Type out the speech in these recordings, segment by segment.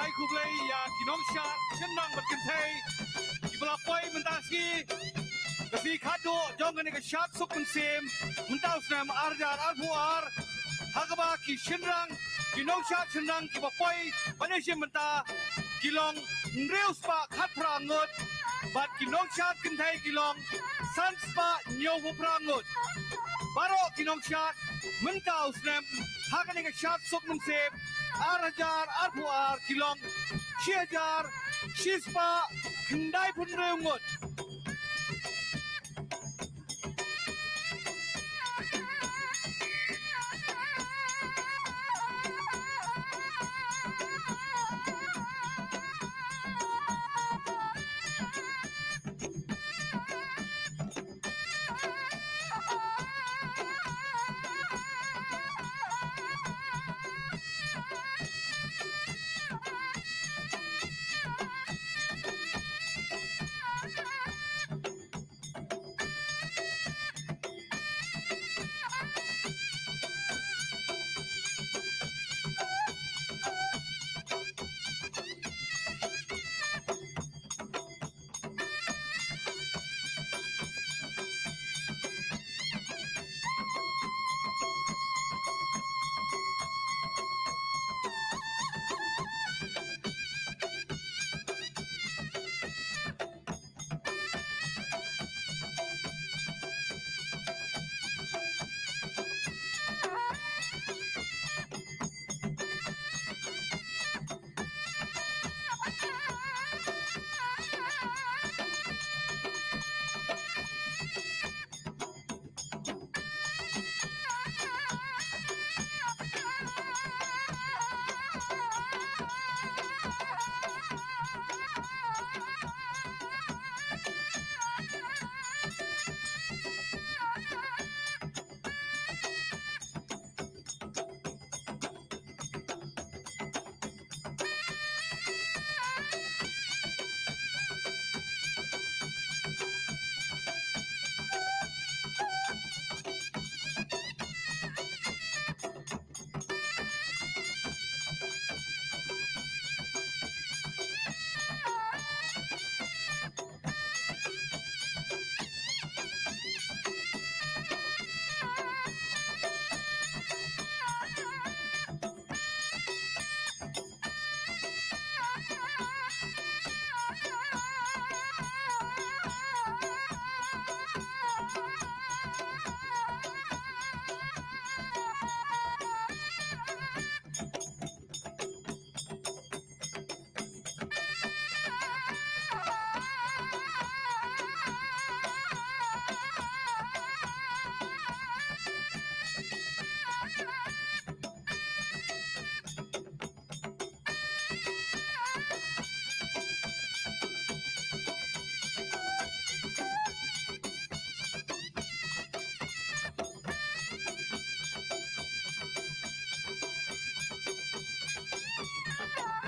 ngai kublai ya kinong Shad senang berkentai di belapoi mentasi kasi khado jongan ke Shad Suk Mynsiem mentau senam arjar arbuar hagaba ki senang kinong Shad senang ki bapoi panesim menta kilong reus pa khat prangut bat kinong Shad kentai kilong sans pa nyow prangut baro kinong Shad mentau senam hagan ke Shad Suk Mynsiem Arajar arpuar kilong Syajar Shispa Kendai pun reungut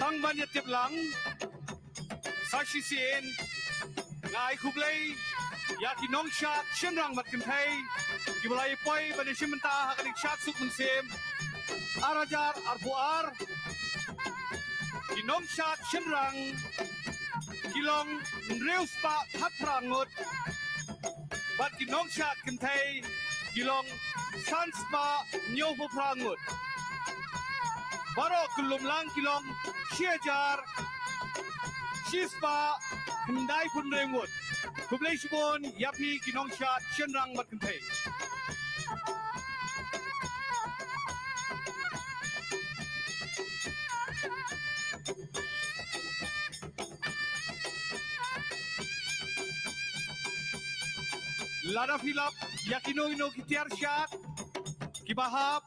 Tang ban yat tip lang sashi sien ngai kublai ya kinong Shad senang berkentai ki balai poi panesim menta hagan Shad Suk Mynsiem arajar arpuar kinong Shad senang kilong reus pa khat prangut bat kinong Shad kentai kilong sans pa nyow prangut baro kulum lang kilong Syajar Shispa Kendai pun reungut kublai sibon yapi kinong Shad senang berkentai Lada filap yakino ino kitiar Shad kibahap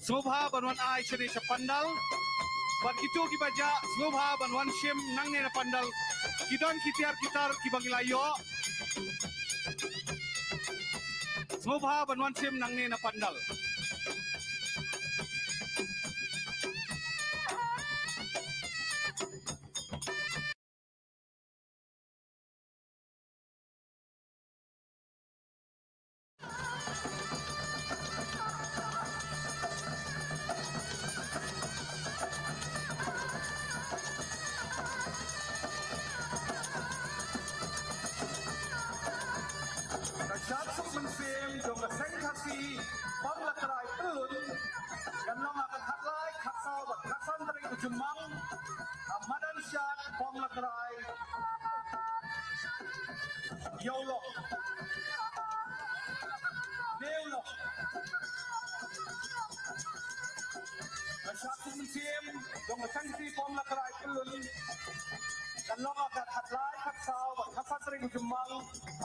Sobha banwan ai sene sa pandal Bat kitu kibaja Sobha banwan siem nangne na pandal Kidon kitiar kitar kibangilayo Sobha banwan siem nangne na pandal kasih pemlakarai telun dan long akan hatlai katsau bat katsan dari ujumang Madan Shad pemlakarai Yolo Neolo Shad Suk Mynsiem dong kasangsi pemlakarai telun dan long akan hatlai katsau bat katsan dari ujumang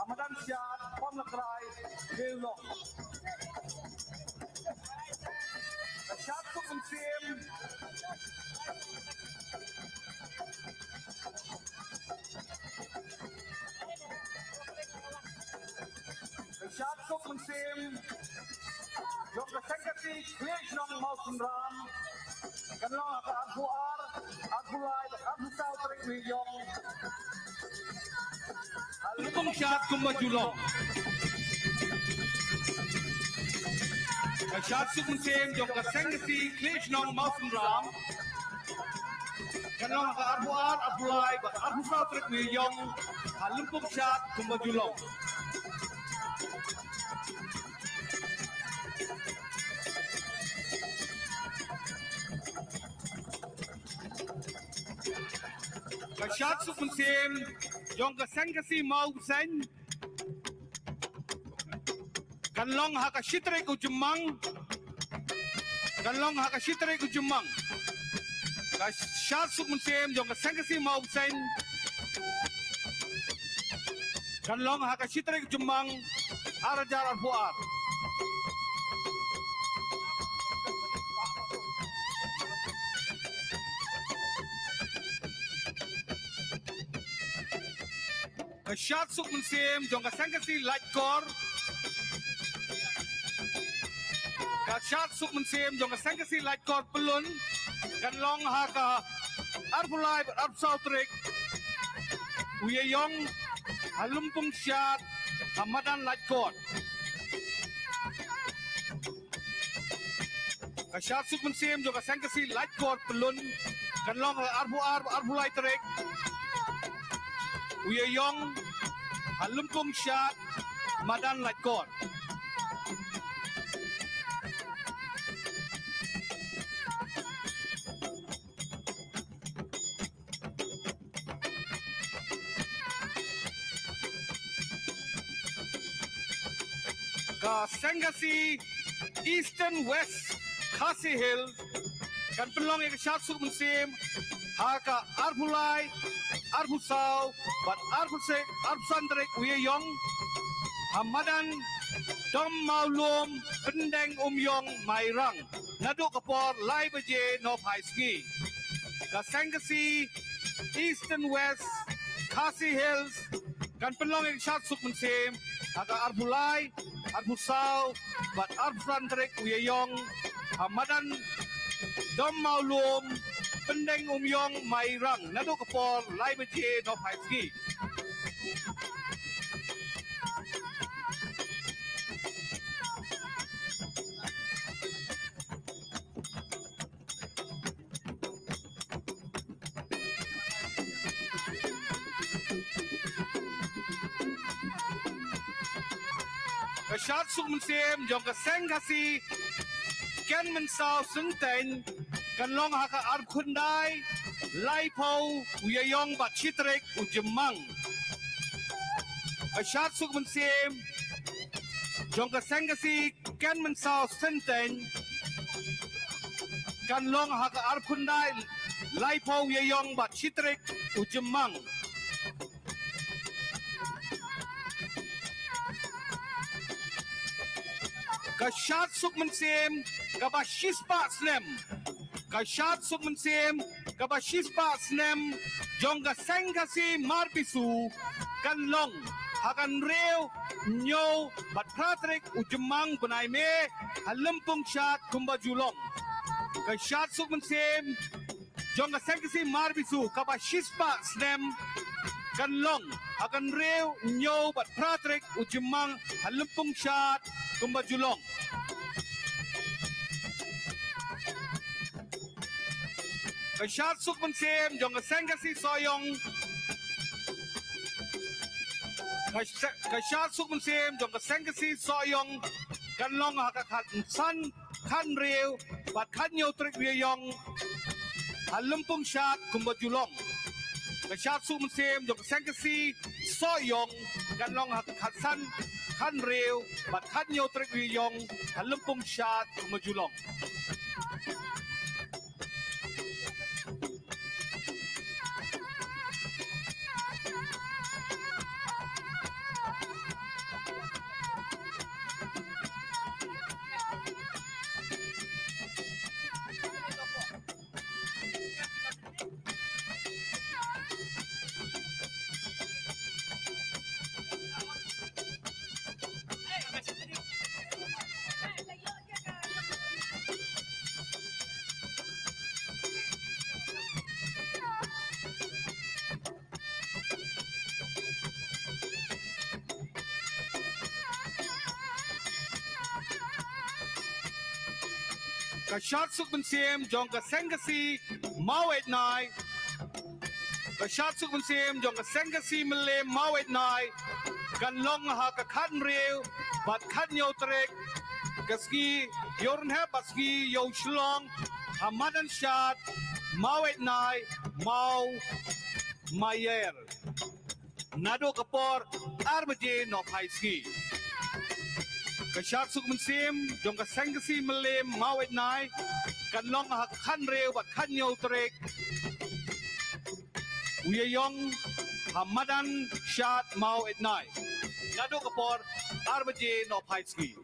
Madan Shad pemlakarai Yolo Shad Suk Mynsiem Shad Suk Mynsiem Yok kasangkati Klej nong Mausun Ram Kanlong aka Aguar Agulai Agusau Trik Wiyong Alipong Shad Kumbajulong Shad Suk Mynsiem Yok kasangkati Klej nong Mausun Ram Kanlong aka Aguar Agulai Agusau Trik Wiyong Alipong Shad Kumbajulong Shad Suk Mynsiem Yong kasangkasi mau sen Kanlong haka shitre ku jemang Kanlong haka shitre ku jemang Shad Suk Mynsiem Yong kasangkasi mau sen Kanlong haka shitre ku jemang Arajar arfuar Shad Suk Mynsiem Jong kasangkasi light core Shad Suk Mynsiem Jong kasangkasi light core pelun Kanlong haka arbulai arbsautrik Uyeyong Halumpung Shad Hamadan light core Shad Suk Mynsiem Jong kasangkasi light core pelun Kanlong arbulai trik Uyeyong Halumpung Shad Madan Laikor Kasangasi Eastern West Khasi Hill kan pelong ke Shad Suk Mynsiem haka arbulai arbusau bat arbusek arbsandrek uyeyong hamadan dom maulum pendeng umyong mairang naduk kapor lai beje no paiski kasangasi Eastern West Khasi Hills kan pelong ke Shad Suk Mynsiem haka arbulai arbusau bat arbsandrek uyeyong hamadan dom maulum pendeng umyong mairang naduk kapor lai beje no paiski Shad Suk Mynsiem jong kasangkasi ken mensau senten kanlong haka arb khundai lai pau uyeyong bat chitrek ujemang Shad Suk Mynsiem jong kasangkasi ken mensau senten kanlong haka arb khundai lai pau uyeyong bat chitrek ujemang Shad Suk Mynsiem kabashispa snem Shad Suk Mynsiem kabashispa snem jong kasangkasi marbisu kanlong hakan reu nyo bat pratrik ujemang benai me halumpung Shad kumbajulong Shad Suk Mynsiem jong kasangkasi marbisu kabashispa snem kanlong hakan reu nyo bat pratrik ujemang halumpung Shad kumbajulong Shad Suk Mynsiem jong kasangkasi soyong ka Shad Suk Mynsiem jong ka sengkasi soyong kan long ha ka khat san khan rew bat khan yo trik wi yong halumpung Shad kumbajulong ka Shad Suk Mynsiem jong ka sengkasi soyong kan long ha ka khat san khan rew bat khan yo trik wi yong halumpung Shad kumbajulong ka Shad Suk Mynsiem jong ka sengkasi mawet nai ka Shad Suk Mynsiem jong ka sengkasi melem mawet nai kan long ha ka khan rew bat khan yo trek kaski yorn ha baski yo shlong hamadan Shad mawet nai mau mayer nado kapor armaje no paiski ka Shad Suk Mynsiem jong ka sengkasi melem mawet nai kan long ha khan rew bat khan yo trek uyayong hamadan Shad mawet nai nado kapor armaje no paiski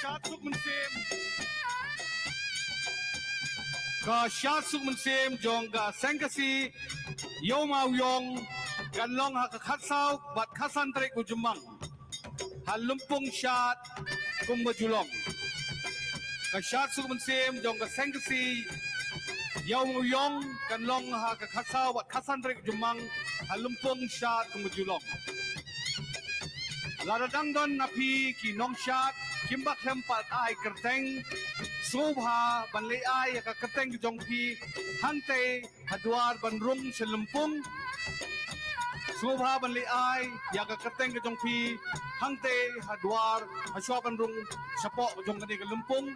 Shad Suk Mynsiem ka Shad Suk Mynsiem jong ka Sengkasi Yo Mau Yong kan long ha ka khatsau bat khasan trek ujumang halumpung Shad kum bajulong ka Shad Suk Mynsiem jong ka Sengkasi Yo Mau Yong kan long ha ka khatsau bat khasan trek ujumang halumpung Shad kum bajulong Ladang don napi ki nong Shad kimbak lempat ai kerteng sobha banle ai ka kerteng jong pi hante hadwar banrung selumpung sobha banle ai ya ka kerteng jong pi hante hadwar haswa banrung sapok jong kani ka lumpung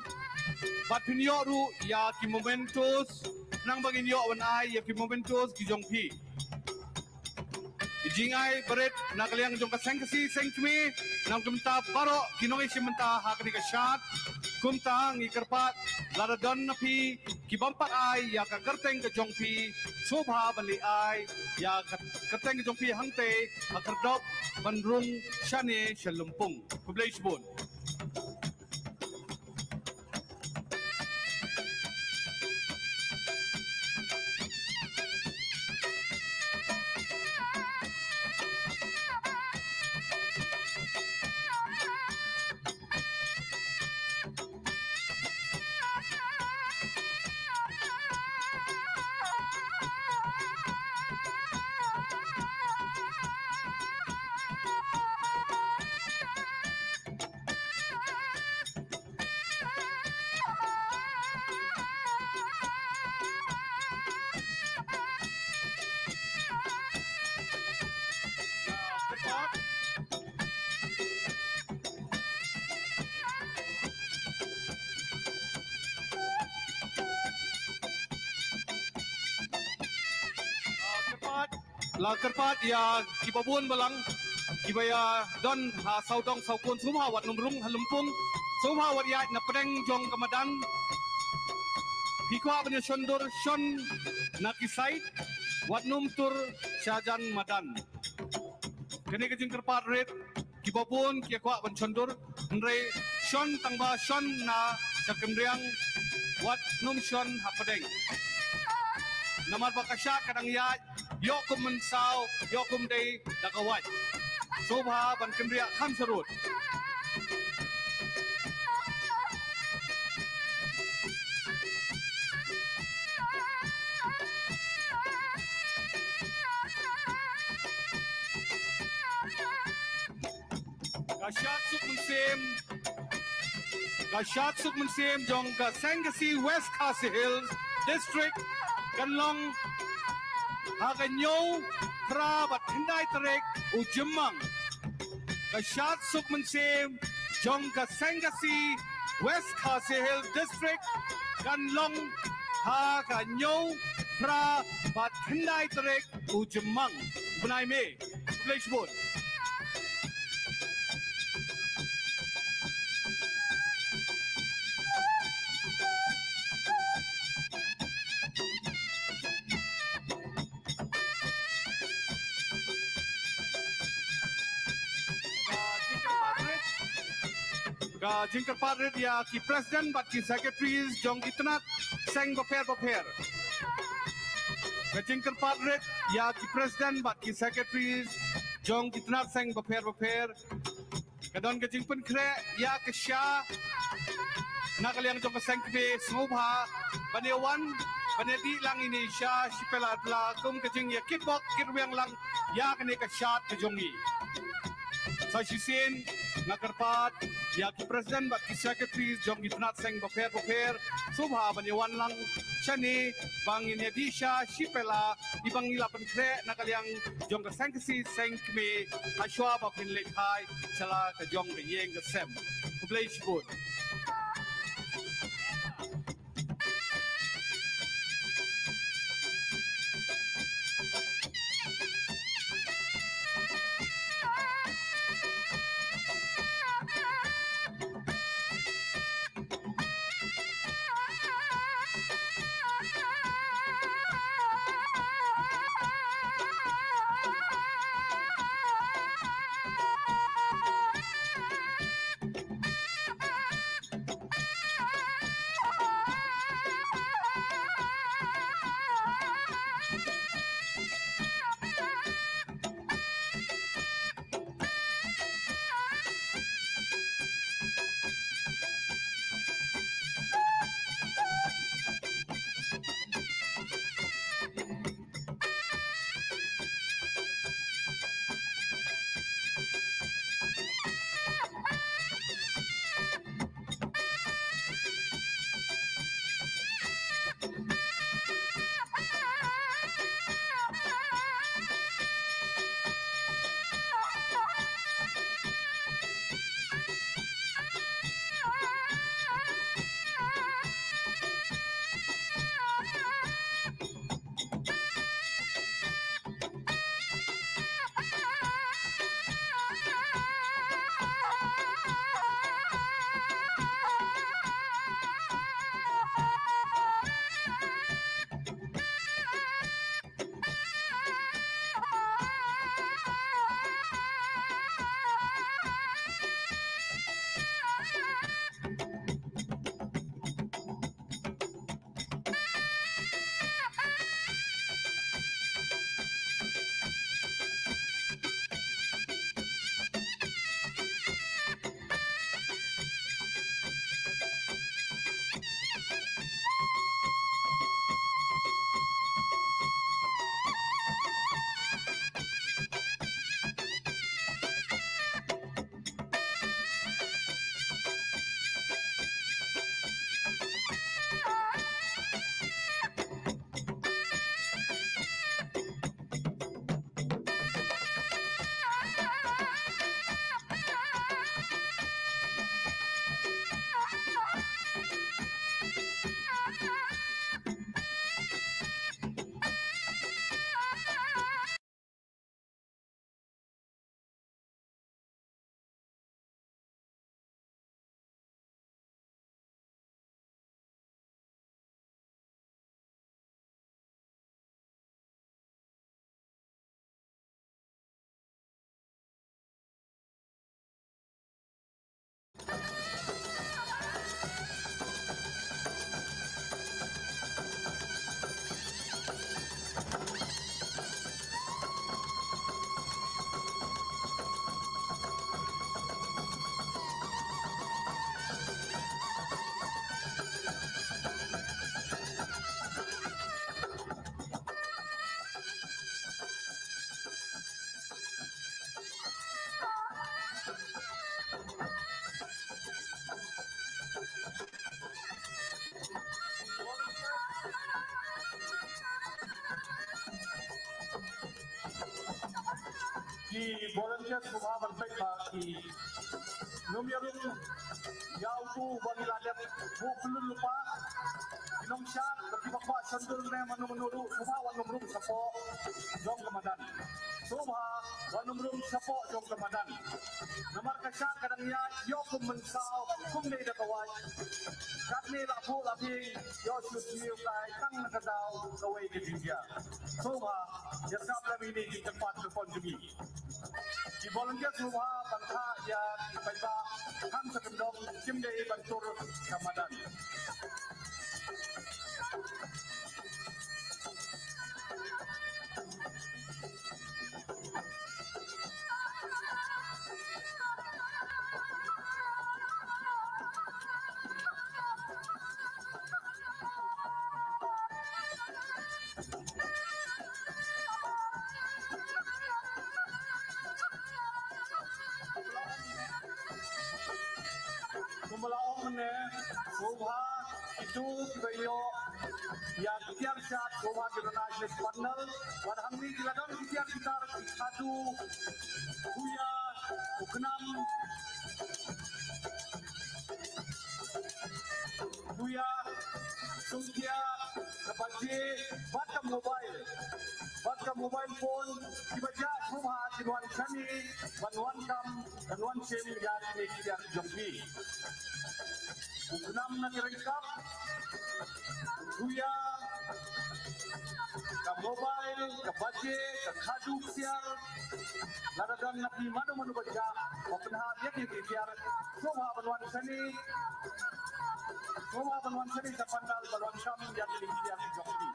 bat pinyo ru ya ki momentos nang bagin yo wan ai ya ki momentos ki jong pi Jingai berit nakaliang jong kaseng kasi sengkmi nang kumta baro kinong isimenta hakni ka Shad kumta ngikerpat laradon napi kibampak ai ya ka kerteng ka jong pi sobha bali ai ya ka kerteng ka jong pi hangte akardop banrung shane shalumpung kublais bon La kerpat ya kibabun balang kibaya don ha saudong saupun sumha wat numrung halumpung sumha wat ya na pedeng jong kamadan hikwa banya shondur shon nakisait wat numtur syajan madan kene kejing kerpat red kibabun kiakwa ban shondur nre shon tangba shon na sakemriang wat num shon ha pedeng namar bakasya kadang ya Yokum mensau, yokum day dakawat. Sobha ban kemria kham sarut. Shad Suk Mynsiem jong ka Sengkasi West Khasi Hills District Kanlong Haganyo Prabat Hindai Tarek Ujumang ka Shad Suk Mynsiem jong ka Sengkasi West Khasi Hills District Kanlong Haganyo Prabat Hindai Tarek Ujumang Bunai me Flashboard ka jingkar padret ya ki president bat ki secretaries jong kitnat seng baper ka jingkar padret ya ki president bat ki secretaries jong kitnat seng baper ka don ka jingpun kre ya ka sha nakaliang jong ka seng kbe smobha banewan banedi lang ini sha sipelat la kum ka jing ya kitbok kirwang lang ya kane ka Shad ka jongi sa sisin nakarpat ya ki president bat ki secretaries jong itnat seng baper subha banyawan lang chani bangin ya disha sipela ibang ilapan kre nakaliang jong ka sengkasi sengkme aswa ba pin lekhai chala ka jong ka yeng ka sem kublai shbut ki volunteer subha bantai ba ki numyarum yau tu bangladesh bu pelun lupa Inong Shad bagi bakwa sandul ne manu-manuru subha wanumrum sapo jong kemadan subha wanumrum sapo jong kemadan namar kasya kadang ya yo kum mensau kum nei da kawai kat ni la bu la ping yo su siu kai tang na kadau kawai ke dia subha ya sab la ini di tempat telefon kami di volunteer subha bantha ya paiba ham sakendom kim dei bantur kemadan Kumalaong ne subha itu bayo yang tiap saat subha international panel wadham ni dilakukan setiap sekitar satu buya uknam buya sungkia kebaje batka mobile phone dibaca subha diwan kami banwan kam banwan sim ya ni tiap jombi uknam na direngkap buya ke mobile ke baje ke khaduk siar ladagan nabi manu baca openha dia ni tiar subha banwan sani sa pandal banwan kam ya ni tiar jombi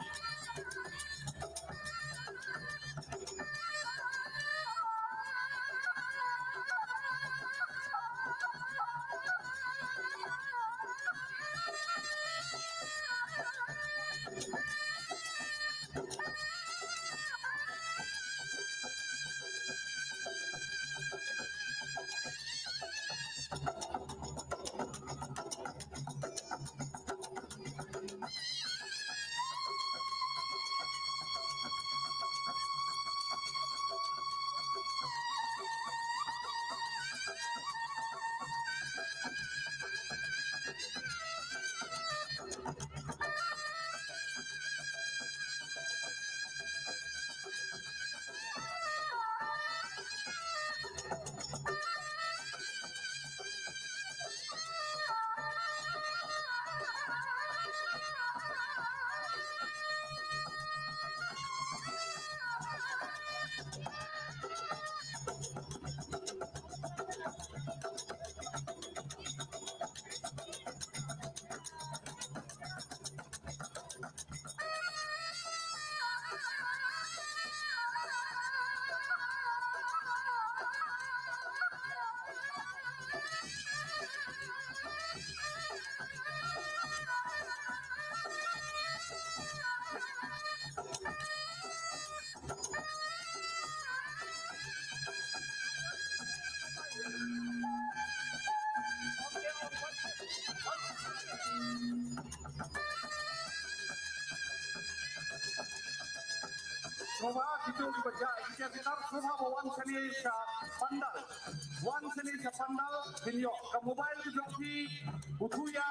Subha itu dibaca jika sekitar subha wan seni sa pandal video ke mobile ke joki butuya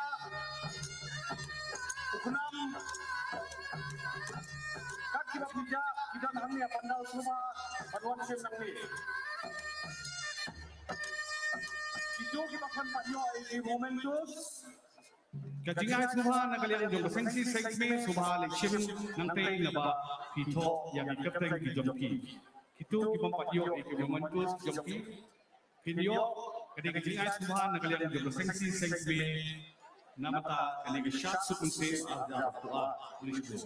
uknam kat kita bija kita nang ya pandal subha wan sen nang ni itu kita akan payo di momentus Kajingai subha nagaliang jong sengsi segme subha lekshim nangte naba pito yang ikapteng ki jompi kitu ki pampatyo ki momentus jompi video kadi kajingai subha nagaliang jong sengsi segme namata kali Shad Suk Mynsiem ada doa tulis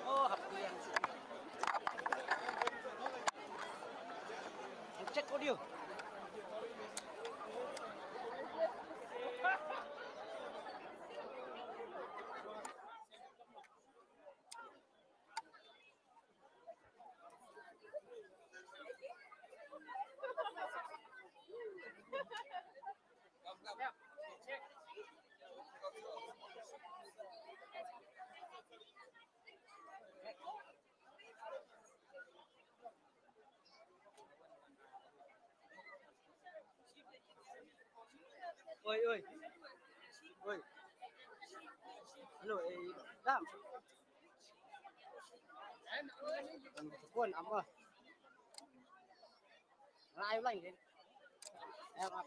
Oh, happy yang cek audio. Oi, oi. Hello, Dam. Quân ấm à. Lại lạnh thế. Em ạ.